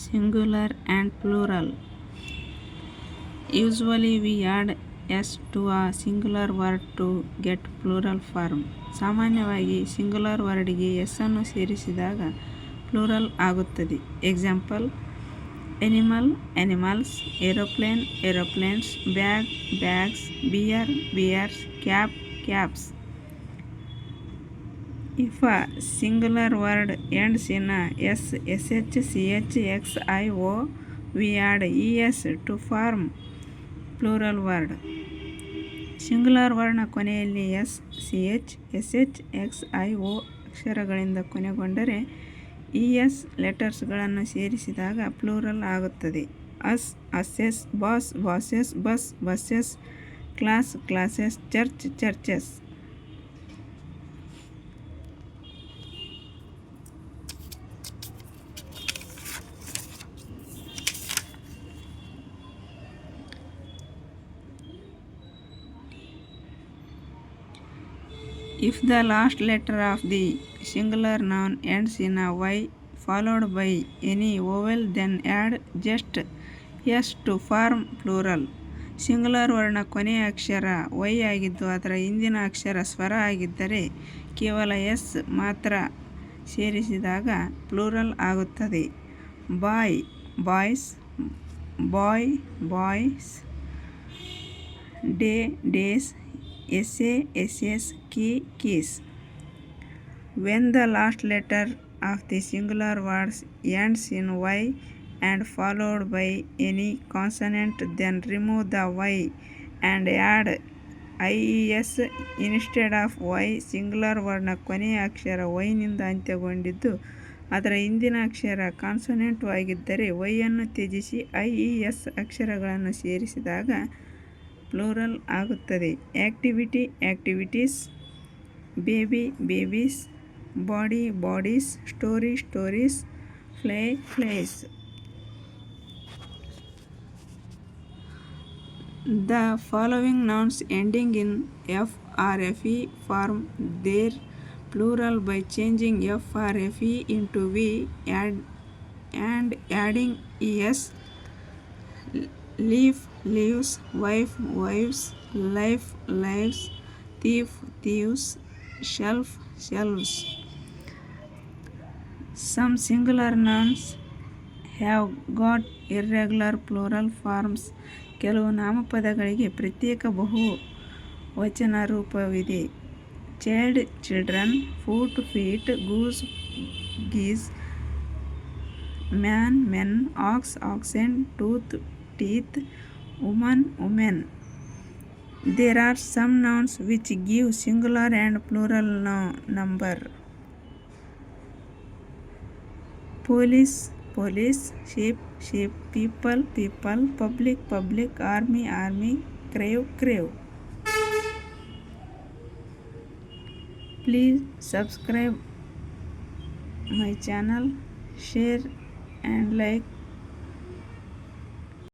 Singular and plural. Usually we add s to a singular word to get plural form. ಸಾಮಾನ್ಯವಾಗಿ singular ವರ್ಡ್ಗೆ S ಅನ್ನು ಸೇರಿಸಿದಾಗ plural ಆಗುತ್ತದೆ. Example: animal, animals; aeroplane, aeroplanes; bag, bags; beer, bears; cap, caps. If a singular word ends in a s, sh, ch, xio, we add es to form plural word. Singular ವರ್ಡ್ನ ಕೊನೆಯಲ್ಲಿ S, C H, S H, X, I, O ಅಕ್ಷರಗಳಿಂದ ಕೊನೆಗೊಂಡರೆ ES ಲೆಟರ್ಸ್ಗಳನ್ನು ಸೇರಿಸಿದಾಗ plural ಆಗುತ್ತದೆ. Ass, asses; boss, bosses; bus, buses; class, classes; church, churches. If the last letter of the singular noun ends in a y followed by any vowel, then add just s to form plural. Singular ವರ್ಡ್ನ ಕೊನೆಯ ಅಕ್ಷರ Y ಆಗಿದ್ದು ಅದರ ಹಿಂದಿನ ಅಕ್ಷರ ಸ್ವರ ಆಗಿದ್ದರೆ ಕೇವಲ S ಮಾತ್ರ ಸೇರಿಸಿದಾಗ ಪ್ಲೂರಲ್ ಆಗುತ್ತದೆ. Boy, boys; boy, boys; day, days; essay, essays; key, keys. When the last letter of the singular words ends in y and followed by any consonant, then remove the y and add ies instead of y. Singular ವರ್ಡ್ನ ಕೊನೆಯ ಅಕ್ಷರ ವೈನಿಂದ ಅಂತ್ಯಗೊಂಡಿದ್ದು ಅದರ ಹಿಂದಿನ ಅಕ್ಷರ consonant ಆಗಿದ್ದರೆ Y ಅನ್ನು ತ್ಯಜಿಸಿ ಐಇಎಸ್ ಅಕ್ಷರಗಳನ್ನು ಸೇರಿಸಿದಾಗ ಪ್ಲೂರಲ್ ಆಗುತ್ತದೆ. Activity, activities; baby, babies; body, bodies; story, stories; fly, flies. The following nouns ending in f or fe form their plural by changing f or fe into v and adding es: leaf, leaves; wife, wives; life, lives; thief, thieves; shelf, shelves. Some singular nouns have got irregular plural forms. ಕೆಲವು ನಾಮಪದಗಳಿಗೆ ಪ್ರತ್ಯೇಕ ಬಹುವಚನ ರೂಪವಿದೆ. Child, children; foot, feet; goose, geese; man, men; ox, oxen; tooth, teeth; woman, women. There are some nouns which give singular and plural number. Police, police; sheep, sheep; people, people; public, public; army, army; crave, crave. Please subscribe my channel, share and like.